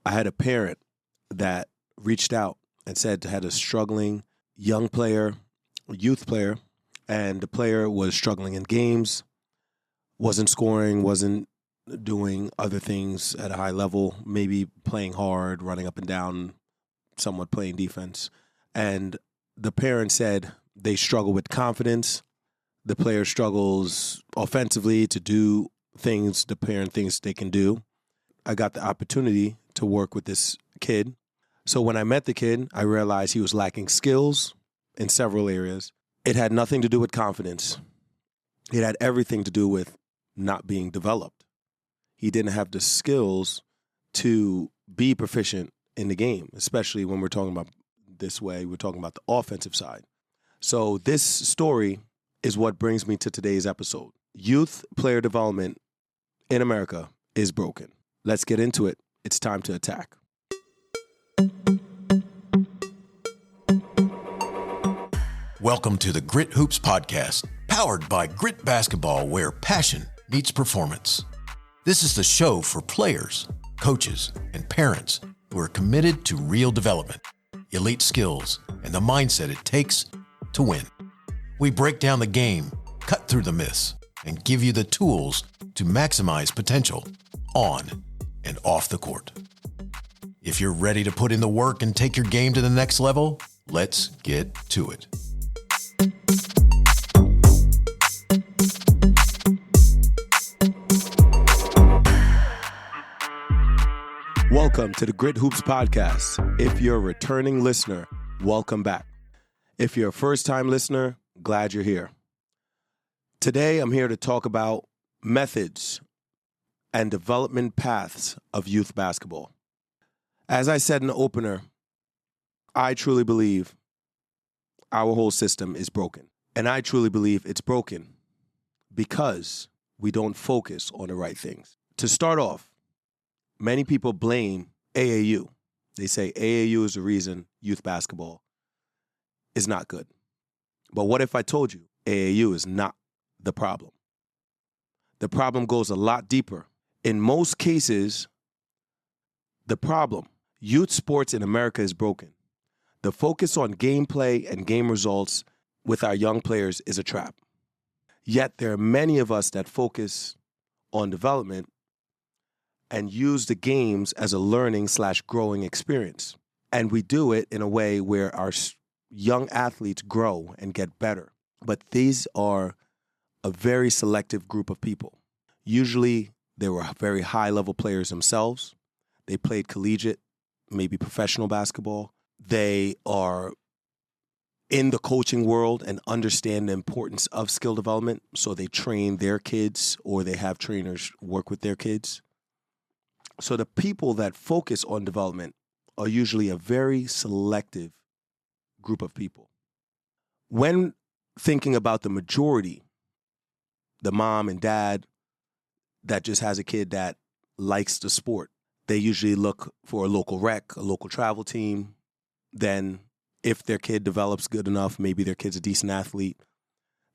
I had a parent that reached out and said had a struggling young player, youth player, and the player was struggling in games, wasn't scoring, wasn't doing other things at a high level, maybe playing hard, running up and down, somewhat playing defense. And the parent said they struggle with confidence. The player struggles offensively to do things the parent thinks they can do. I got the opportunity to work with this kid. So when I met the kid, I realized he was lacking skills in several areas. It had nothing to do with confidence. It had everything to do with not being developed. He didn't have the skills to be proficient in the game, especially when we're talking about this way, we're talking about the offensive side. So this story is what brings me to today's episode. Youth player development in America is broken. Let's get into it. It's time to attack. Welcome to the Grit Hoops Podcast, powered by Grit Basketball, where passion meets performance. This is the show for players, coaches, and parents who are committed to real development, elite skills, and the mindset it takes to win. We break down the game, cut through the myths, and give you the tools to maximize potential on and off the court. If you're ready to put in the work and take your game to the next level, let's get to it. Welcome to the Grit Hoops Podcast. If you're a returning listener, welcome back. If you're a first-time listener, glad you're here. Today, I'm here to talk about methods and development paths of youth basketball. As I said in the opener, I truly believe our whole system is broken. And I truly believe it's broken because we don't focus on the right things. To start off, many people blame AAU. They say AAU is the reason youth basketball is not good. But what if I told you AAU is not the problem? The problem goes a lot deeper. In most cases, the problem, youth sports in America is broken. The focus on gameplay and game results with our young players is a trap. Yet there are many of us that focus on development and use the games as a learning/growing experience. And we do it in a way where our young athletes grow and get better. But these are a very selective group of people. Usually, they were very high-level players themselves. They played collegiate, maybe professional basketball. They are in the coaching world and understand the importance of skill development, so they train their kids or they have trainers work with their kids. So the people that focus on development are usually a very selective group of people. When thinking about the majority, the mom and dad that just has a kid that likes the sport, they usually look for a local rec, a local travel team. Then if their kid develops good enough, maybe their kid's a decent athlete,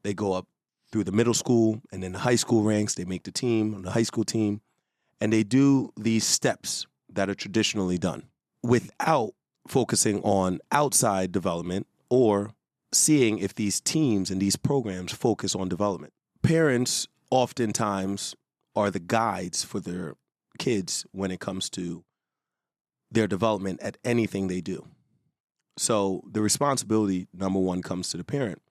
they go up through the middle school and then the high school ranks, they make the team, the high school team, and they do these steps that are traditionally done without focusing on outside development or seeing if these teams and these programs focus on development. Parents oftentimes are the guides for their kids when it comes to their development at anything they do. So the responsibility, number one, comes to the parent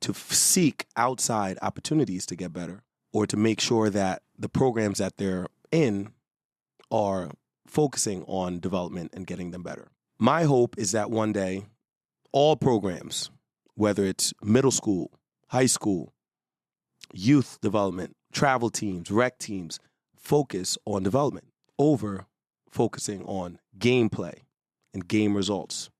to seek outside opportunities to get better or to make sure that the programs that they're in are focusing on development and getting them better. My hope is that one day, all programs, whether it's middle school, high school, youth development, travel teams, rec teams, focus on development over focusing on gameplay and game results.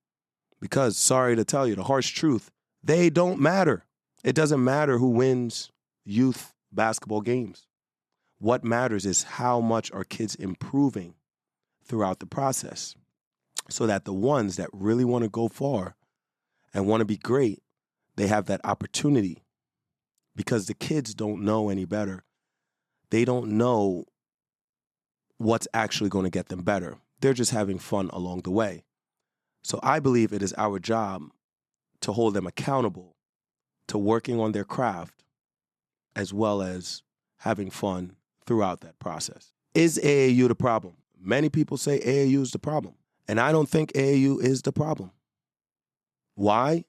Because, sorry to tell you, the harsh truth, they don't matter. It doesn't matter who wins youth basketball games. What matters is how much are kids improving throughout the process so that the ones that really want to go far and want to be great, they have that opportunity because the kids don't know any better. They don't know what's actually going to get them better. They're just having fun along the way. So I believe it is our job to hold them accountable to working on their craft as well as having fun throughout that process. Is AAU the problem? Many people say AAU is the problem, and I don't think AAU is the problem. Why?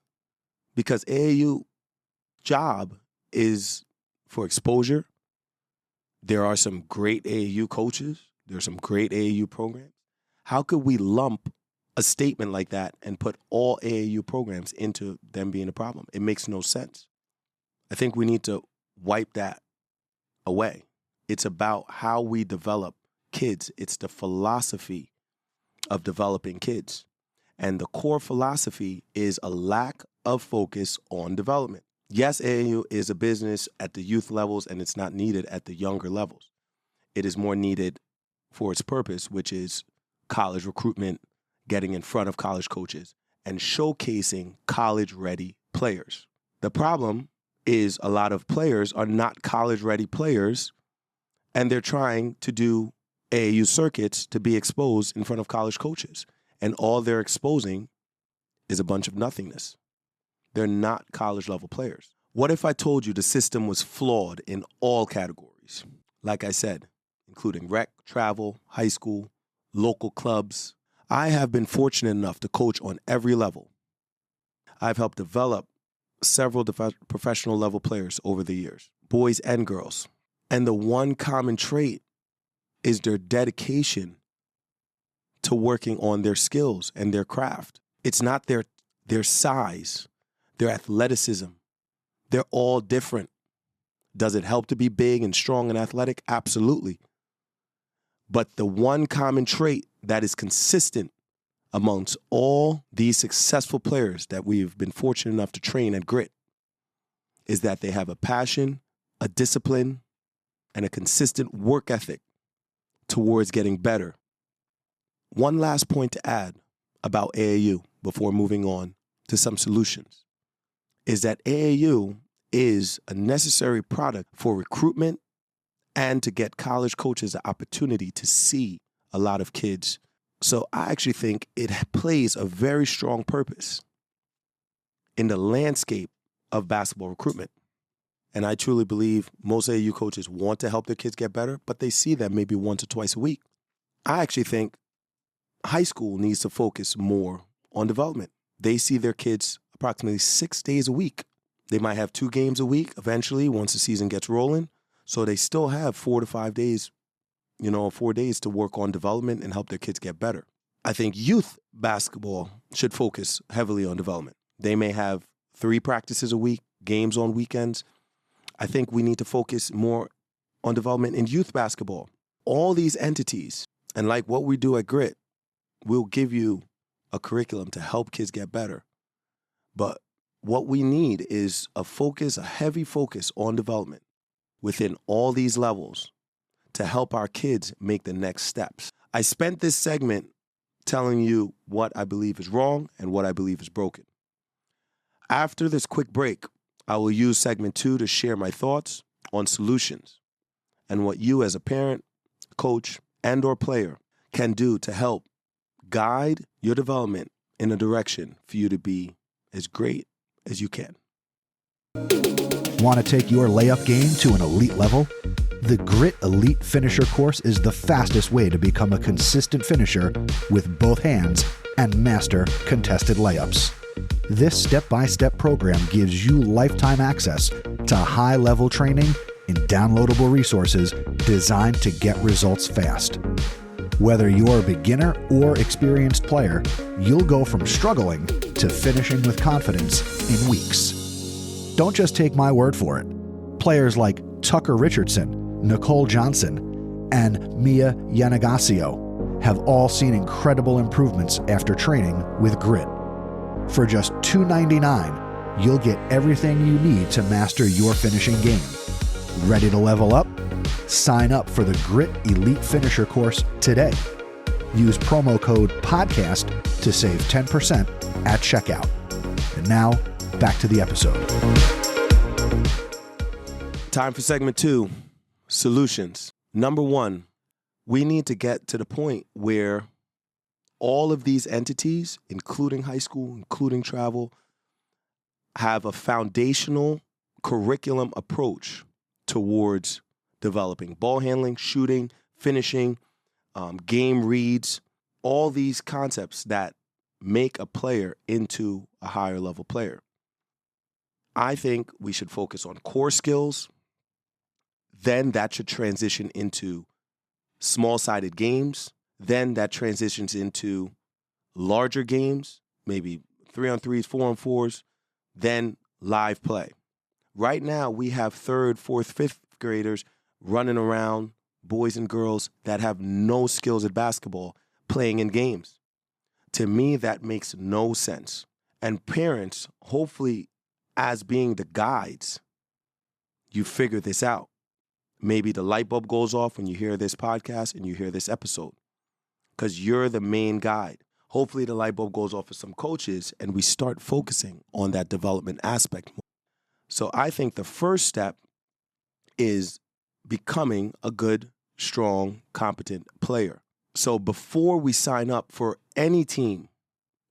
Because AAU job is for exposure. There are some great AAU coaches. There are some great AAU programs. How could we lump a statement like that and put all AAU programs into them being a problem? It makes no sense. I think we need to wipe that away. It's about how we develop kids. It's the philosophy of developing kids. And the core philosophy is a lack of focus on development. Yes, AAU is a business at the youth levels, and it's not needed at the younger levels. It is more needed for its purpose, which is college recruitment, getting in front of college coaches, and showcasing college-ready players. The problem is a lot of players are not college-ready players, and they're trying to do AAU circuits to be exposed in front of college coaches. And all they're exposing is a bunch of nothingness. They're not college-level players. What if I told you the system was flawed in all categories? Like I said, including rec, travel, high school, local clubs. I have been fortunate enough to coach on every level. I've helped develop several professional level players over the years, boys and girls. And the one common trait is their dedication to working on their skills and their craft. It's not their size, their athleticism. They're all different. Does it help to be big and strong and athletic? Absolutely. But the one common trait that is consistent amongst all these successful players that we've been fortunate enough to train at Grit is that they have a passion, a discipline, and a consistent work ethic towards getting better. One last point to add about AAU before moving on to some solutions is that AAU is a necessary product for recruitment and to get college coaches the opportunity to see a lot of kids. So I actually think it plays a very strong purpose in the landscape of basketball recruitment. And I truly believe most AAU coaches want to help their kids get better, but they see them maybe once or twice a week. I actually think high school needs to focus more on development. They see their kids approximately 6 days a week. They might have 2 games a week eventually once the season gets rolling. So they still have 4 to 5 days, 4 days to work on development and help their kids get better. I think youth basketball should focus heavily on development. They may have 3 practices a week, games on weekends. I think we need to focus more on development in youth basketball. All these entities, and like what we do at Grit, we'll give you a curriculum to help kids get better. But what we need is a heavy focus on development within all these levels to help our kids make the next steps. I spent this segment telling you what I believe is wrong and what I believe is broken. After this quick break, I will use segment 2 to share my thoughts on solutions and what you as a parent, coach, and or player can do to help guide your development in a direction for you to be as great as you can. Want to take your layup game to an elite level? The Grit Elite Finisher course is the fastest way to become a consistent finisher with both hands and master contested layups. This step-by-step program gives you lifetime access to high-level training and downloadable resources designed to get results fast. Whether you're a beginner or experienced player, you'll go from struggling to finishing with confidence in weeks. Don't just take my word for it. Players like Tucker Richardson, Nicole Johnson, and Mia Yanagasio have all seen incredible improvements after training with Grit. For just $2.99, you'll get everything you need to master your finishing game. Ready to level up? Sign up for the Grit Elite Finisher course today. Use promo code PODCAST to save 10% at checkout. And now, back to the episode. Time for segment 2, solutions. Number 1, we need to get to the point where all of these entities, including high school, including travel, have a foundational curriculum approach towards developing ball handling, shooting, finishing, game reads, all these concepts that make a player into a higher level player. I think we should focus on core skills. Then that should transition into small-sided games. Then that transitions into larger games, maybe 3-on-3s, 4-on-4s, then live play. Right now, we have 3rd, 4th, 5th graders running around, boys and girls that have no skills at basketball playing in games. To me, that makes no sense. And parents, hopefully, as being the guides, you figure this out. Maybe the light bulb goes off when you hear this podcast and you hear this episode, because you're the main guide. Hopefully the light bulb goes off for some coaches and we start focusing on that development aspect. So I think the first step is becoming a good, strong, competent player. So before we sign up for any team,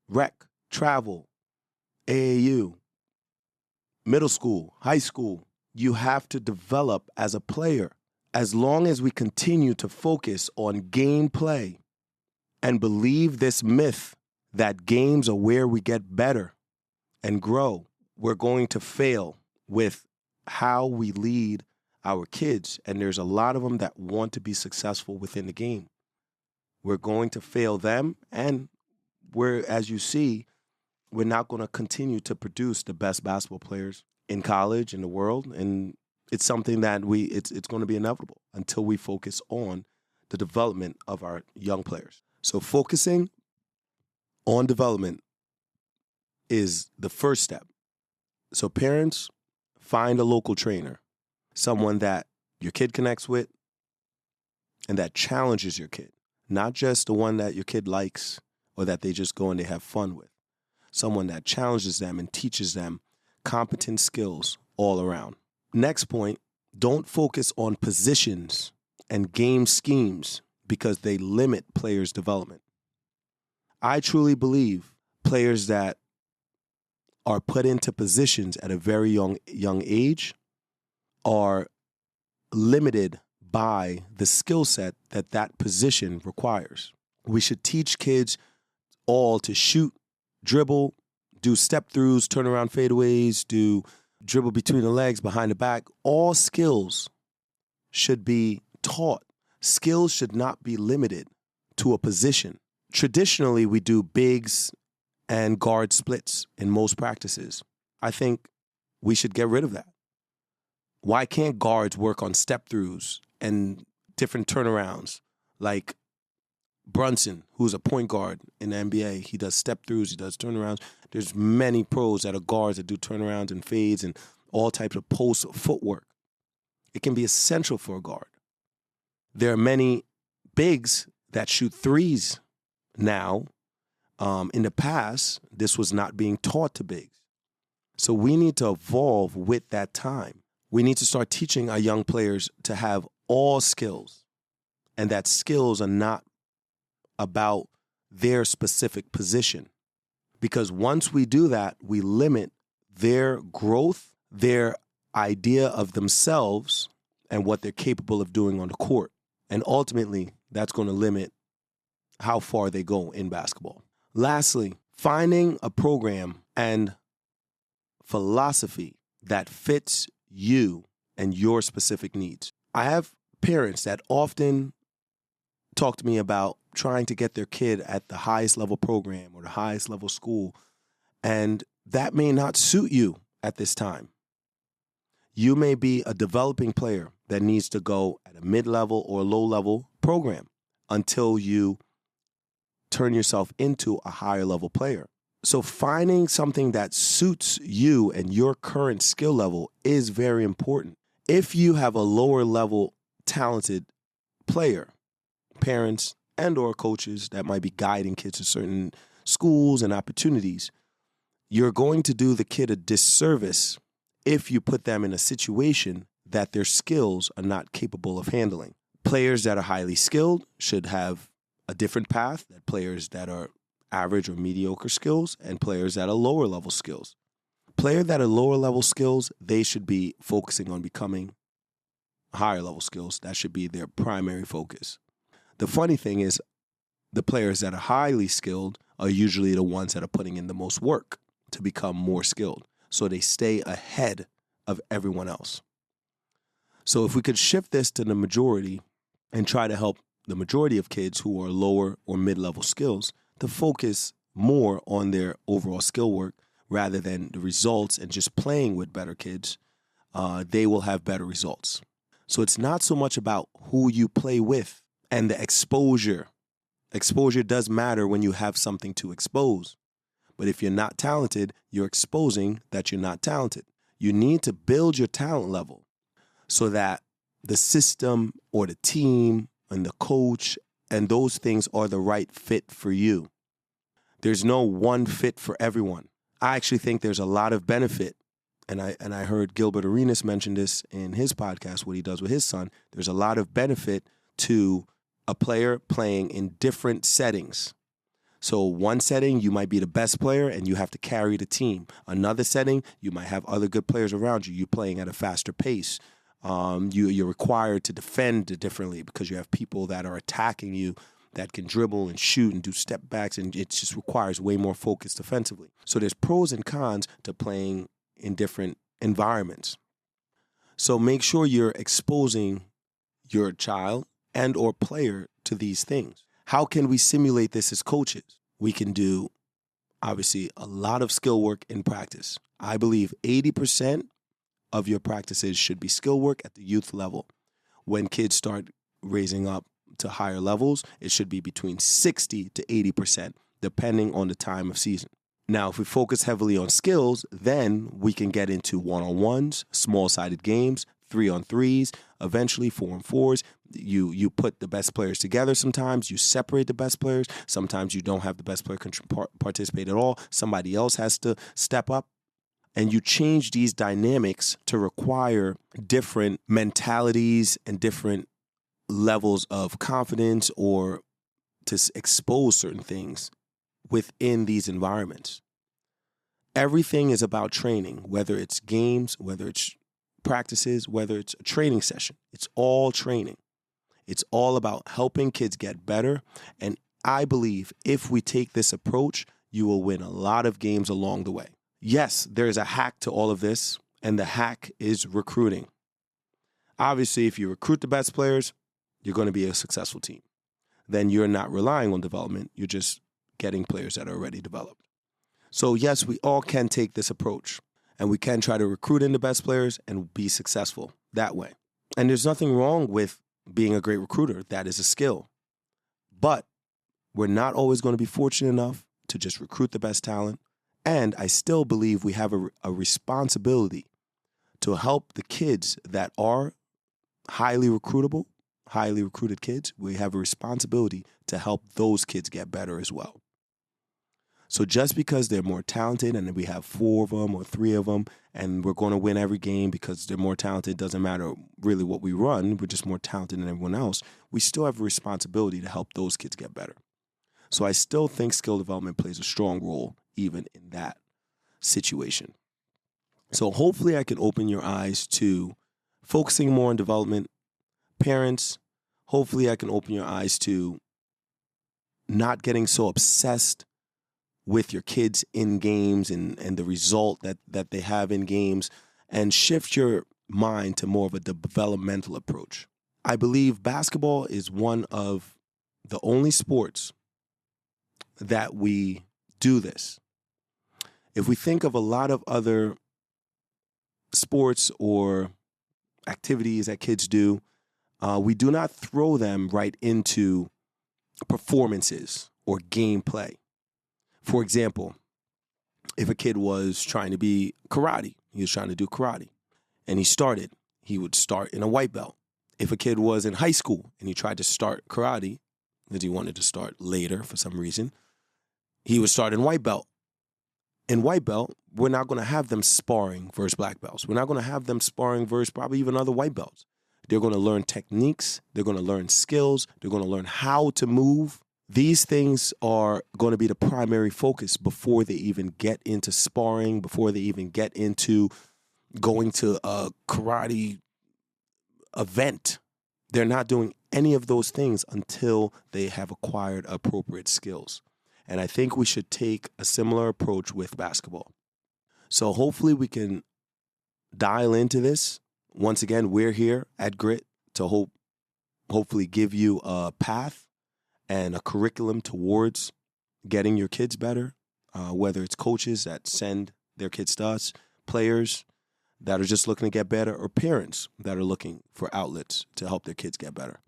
rec, travel, AAU, middle school, high school, you have to develop as a player. As long as we continue to focus on gameplay and believe this myth that games are where we get better and grow, we're going to fail with how we lead our kids. And there's a lot of them that want to be successful within the game. We're going to fail them, and as you see, we're not going to continue to produce the best basketball players in college, in the world, and it's something that it's going to be inevitable until we focus on the development of our young players. So focusing on development is the first step. So parents, find a local trainer, someone that your kid connects with and that challenges your kid, not just the one that your kid likes or that they just go and they have fun with. Someone that challenges them and teaches them competent skills all around. Next point, don't focus on positions and game schemes because they limit players' development. I truly believe players that are put into positions at a very young age are limited by the skill set that position requires. We should teach kids all to shoot, dribble, do step-throughs, turnaround fadeaways, do dribble between the legs, behind the back. All skills should be taught. Skills should not be limited to a position. Traditionally, we do bigs and guard splits in most practices. I think we should get rid of that. Why can't guards work on step-throughs and different turnarounds? Like Brunson, who's a point guard in the NBA, he does step-throughs, he does turnarounds. There's many pros that are guards that do turnarounds and fades and all types of post footwork. It can be essential for a guard. There are many bigs that shoot threes now. In the past, this was not being taught to bigs. So we need to evolve with that time. We need to start teaching our young players to have all skills, and that skills are not about their specific position. Because once we do that, we limit their growth, their idea of themselves, and what they're capable of doing on the court. And ultimately, that's going to limit how far they go in basketball. Lastly, finding a program and philosophy that fits you and your specific needs. I have parents that often talk to me about trying to get their kid at the highest level program or the highest level school, and that may not suit you at this time. You may be a developing player that needs to go at a mid-level or low-level program until you turn yourself into a higher level player. So finding something that suits you and your current skill level is very important. If you have a lower level talented player, parents and or coaches that might be guiding kids to certain schools and opportunities, you're going to do the kid a disservice if you put them in a situation that their skills are not capable of handling. Players that are highly skilled should have a different path, that players that are average or mediocre skills and players that are lower level skills. Players that are lower level skills, they should be focusing on becoming higher level skills. That should be their primary focus. The funny thing is, the players that are highly skilled are usually the ones that are putting in the most work to become more skilled. So they stay ahead of everyone else. So if we could shift this to the majority and try to help the majority of kids who are lower or mid-level skills to focus more on their overall skill work rather than the results and just playing with better kids, they will have better results. So it's not so much about who you play with and the exposure. Exposure does matter when you have something to expose. But if you're not talented, you're exposing that you're not talented. You need to build your talent level so that the system or the team and the coach and those things are the right fit for you. There's no one fit for everyone. I actually think there's a lot of benefit. And I heard Gilbert Arenas mention this in his podcast, what he does with his son. There's a lot of benefit to a player playing in different settings. So one setting, you might be the best player and you have to carry the team. Another setting, you might have other good players around you. You're playing at a faster pace. You're required to defend differently because you have people that are attacking you that can dribble and shoot and do step backs, and it just requires way more focus defensively. So there's pros and cons to playing in different environments. So make sure you're exposing your child and or player to these things. How can we simulate this as coaches? We can do, obviously, a lot of skill work in practice. I believe 80% of your practices should be skill work at the youth level. When kids start raising up to higher levels, it should be between 60 to 80%, depending on the time of season. Now, if we focus heavily on skills, then we can get into one-on-ones, small-sided games, 3-on-3s, eventually 4-on-4s. You put the best players together sometimes. You separate the best players. Sometimes you don't have the best player participate at all. Somebody else has to step up. And you change these dynamics to require different mentalities and different levels of confidence or to expose certain things within these environments. Everything is about training, whether it's games, whether it's practices, whether it's a training session. It's all training. It's all about helping kids get better. And I believe if we take this approach, you will win a lot of games along the way. Yes, there's a hack to all of this, and the hack is recruiting. Obviously, if you recruit the best players, you're going to be a successful team. Then you're not relying on development. You're just getting players that are already developed. So yes, we all can take this approach, and we can try to recruit in the best players and be successful that way. And there's nothing wrong with being a great recruiter. That is a skill. But we're not always going to be fortunate enough to just recruit the best talent. And I still believe we have a responsibility to help the kids that are highly recruitable, highly recruited kids. We have a responsibility to help those kids get better as well. So just because they're more talented and we have 4 of them or 3 of them and we're going to win every game because they're more talented, doesn't matter really what we run, we're just more talented than everyone else, we still have a responsibility to help those kids get better. So I still think skill development plays a strong role even in that situation. So hopefully I can open your eyes to focusing more on development. Parents, hopefully I can open your eyes to not getting so obsessed with your kids in games and the result that they have in games, and shift your mind to more of a developmental approach. I believe basketball is one of the only sports that we do this. If we think of a lot of other sports or activities that kids do, we do not throw them right into performances or gameplay. For example, if a kid was trying to be karate, he was trying to do karate, and he would start in a white belt. If a kid was in high school and he tried to start karate, because he wanted to start later for some reason, he would start in white belt. In white belt, we're not going to have them sparring versus black belts. We're not going to have them sparring versus probably even other white belts. They're going to learn techniques. They're going to learn skills. They're going to learn how to move These things are going to be the primary focus before they even get into sparring, before they even get into going to a karate event. They're not doing any of those things until they have acquired appropriate skills. And I think we should take a similar approach with basketball. So hopefully we can dial into this. Once again, we're here at Grit to hopefully give you a path and a curriculum towards getting your kids better, whether it's coaches that send their kids to us, players that are just looking to get better, or parents that are looking for outlets to help their kids get better.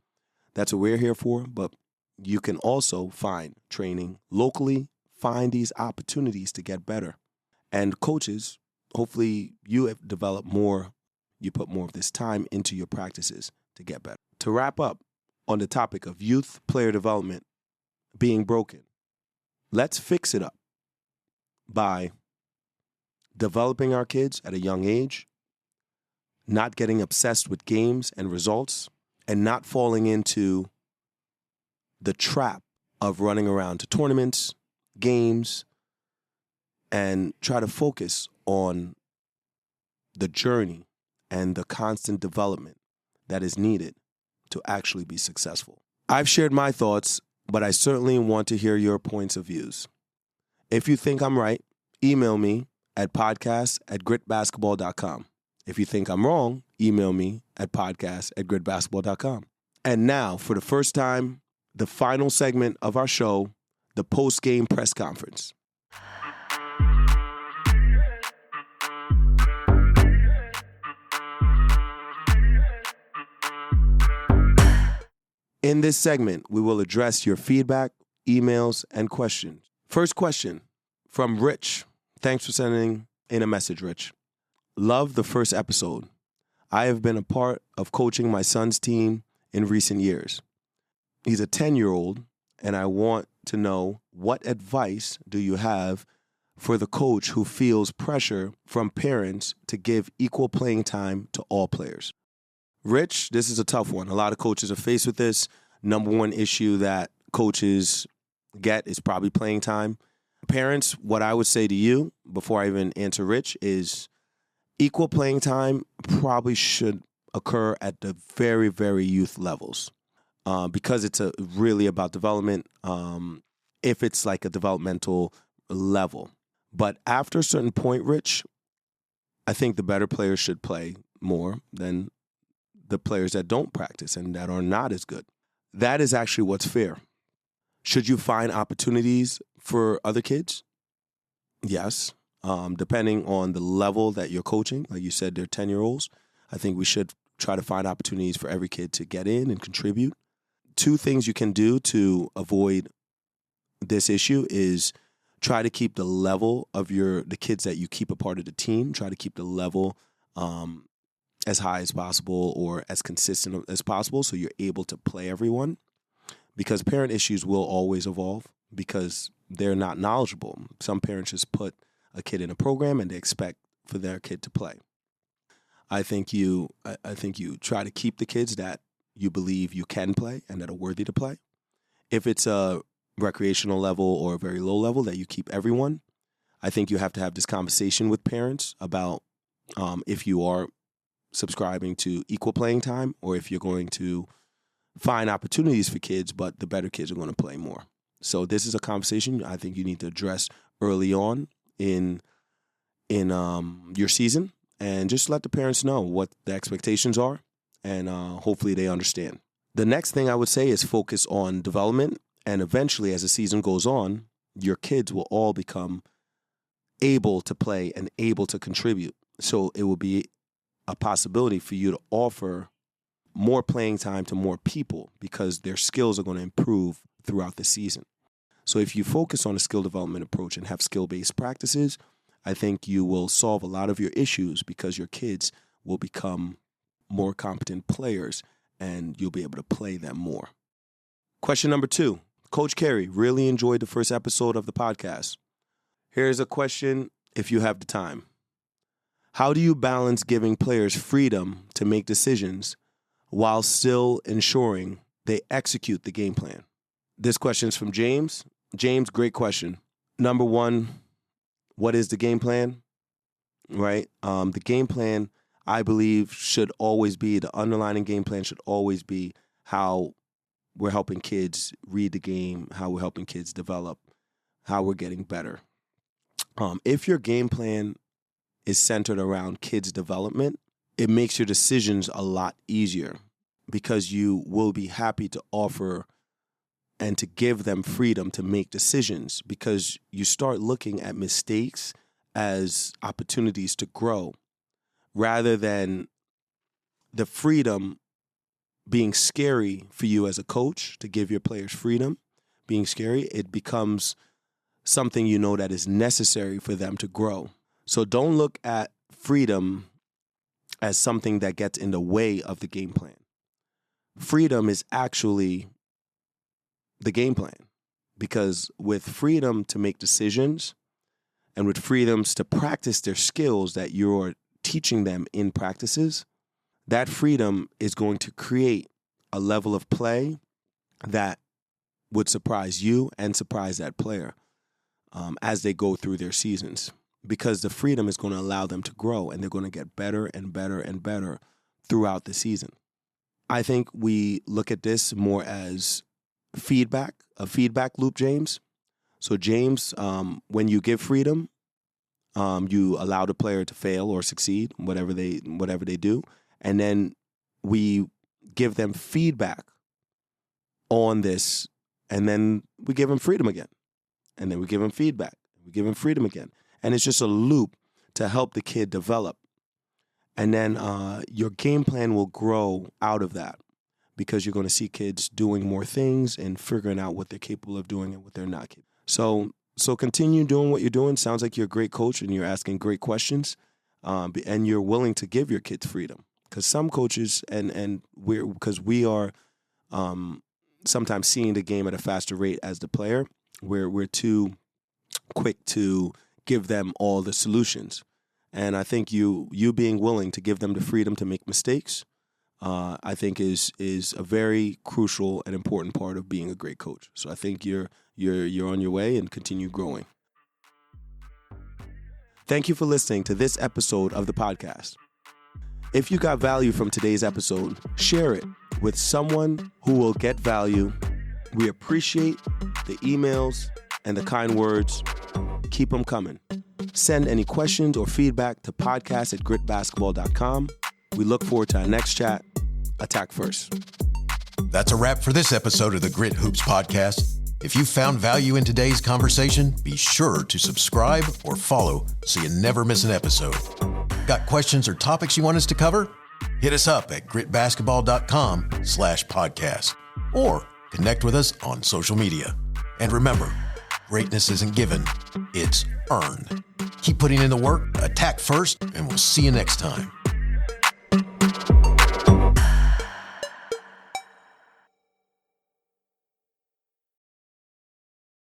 That's what we're here for, but you can also find training locally, find these opportunities to get better. And coaches, hopefully you have developed more, you put more of this time into your practices to get better. To wrap up on the topic of youth player development being broken, let's fix it up by developing our kids at a young age, not getting obsessed with games and results, and not falling into the trap of running around to tournaments, games, and try to focus on the journey and the constant development that is needed to actually be successful. I've shared my thoughts, but I certainly want to hear your points of views. If you think I'm right, email me at podcast@gritbasketball.com. If you think I'm wrong, email me at podcast@gritbasketball.com. And now, for the first time, the final segment of our show, the post-game press conference. In this segment, we will address your feedback, emails, and questions. First question from Rich. Thanks for sending in a message, Rich. Love the first episode. I have been a part of coaching my son's team in recent years. He's a 10-year-old, and I want to know, what advice do you have for the coach who feels pressure from parents to give equal playing time to all players? Rich, this is a tough one. A lot of coaches are faced with this. Number one issue that coaches get is probably playing time. Parents, what I would say to you before I even answer Rich is equal playing time probably should occur at the very, very youth levels because it's really about development if it's like a developmental level. But after a certain point, Rich, I think the better players should play more than the players that don't practice and that are not as good. That is actually what's fair. Should you find opportunities for other kids? Yes. Depending on the level that you're coaching, like you said, they're 10-year-olds. I think we should try to find opportunities for every kid to get in and contribute. Two things you can do to avoid this issue is try to keep the level of the kids that you keep a part of the team, try to keep the level as high as possible or as consistent as possible so you're able to play everyone, because parent issues will always evolve because they're not knowledgeable. Some parents just put a kid in a program and they expect for their kid to play. I think you try to keep the kids that you believe you can play and that are worthy to play. If it's a recreational level or a very low level, that you keep everyone. I think you have to have this conversation with parents about if you are subscribing to equal playing time or if you're going to find opportunities for kids, but the better kids are going to play more. So this is a conversation I think you need to address early on in your season, and just let the parents know what the expectations are, and hopefully they understand. The next thing I would say is focus on development, and eventually as the season goes on, your kids will all become able to play and able to contribute. So it will be a possibility for you to offer more playing time to more people because their skills are going to improve throughout the season. So if you focus on a skill development approach and have skill-based practices, I think you will solve a lot of your issues because your kids will become more competent players and you'll be able to play them more. Question number 2. Coach Carey, really enjoyed the first episode of the podcast. Here's a question if you have the time. How do you balance giving players freedom to make decisions while still ensuring they execute the game plan? This question is from James. James, great question. Number one, what is the game plan? Right? The game plan, I believe, should always be, the underlying game plan should always be how we're helping kids read the game, how we're helping kids develop, how we're getting better. If your game plan is centered around kids' development, it makes your decisions a lot easier because you will be happy to offer and to give them freedom to make decisions, because you start looking at mistakes as opportunities to grow rather than the freedom being scary for you as a coach to give your players freedom. Being scary, it becomes something you know that is necessary for them to grow. So don't look at freedom as something that gets in the way of the game plan. Freedom is actually the game plan, because with freedom to make decisions and with freedoms to practice their skills that you're teaching them in practices, that freedom is going to create a level of play that would surprise you and surprise that player as they go through their seasons, because the freedom is going to allow them to grow and they're going to get better and better and better throughout the season. I think we look at this more as feedback, a feedback loop, James. So James, when you give freedom, you allow the player to fail or succeed, whatever they do, and then we give them feedback on this, and then we give them freedom again, and then we give them feedback, we give them freedom again, and it's just a loop to help the kid develop, and then your game plan will grow out of that, because you're going to see kids doing more things and figuring out what they're capable of doing and what they're not capable. So continue doing what you're doing. Sounds like you're a great coach and you're asking great questions, and you're willing to give your kids freedom. Because some coaches, because we are sometimes seeing the game at a faster rate as the player, we're too quick to give them all the solutions. And I think you being willing to give them the freedom to make mistakes, I think is a very crucial and important part of being a great coach. So I think you're on your way, and continue growing. Thank you for listening to this episode of the podcast. If you got value from today's episode, share it with someone who will get value. We appreciate the emails and the kind words. Keep them coming. Send any questions or feedback to podcast@gritbasketball.com. We look forward to our next chat. Attack first. That's a wrap for this episode of the Grit Hoops Podcast. If you found value in today's conversation, be sure to subscribe or follow so you never miss an episode. Got questions or topics you want us to cover? Hit us up at gritbasketball.com/podcast or connect with us on social media. And remember, greatness isn't given, it's earned. Keep putting in the work, attack first, and we'll see you next time.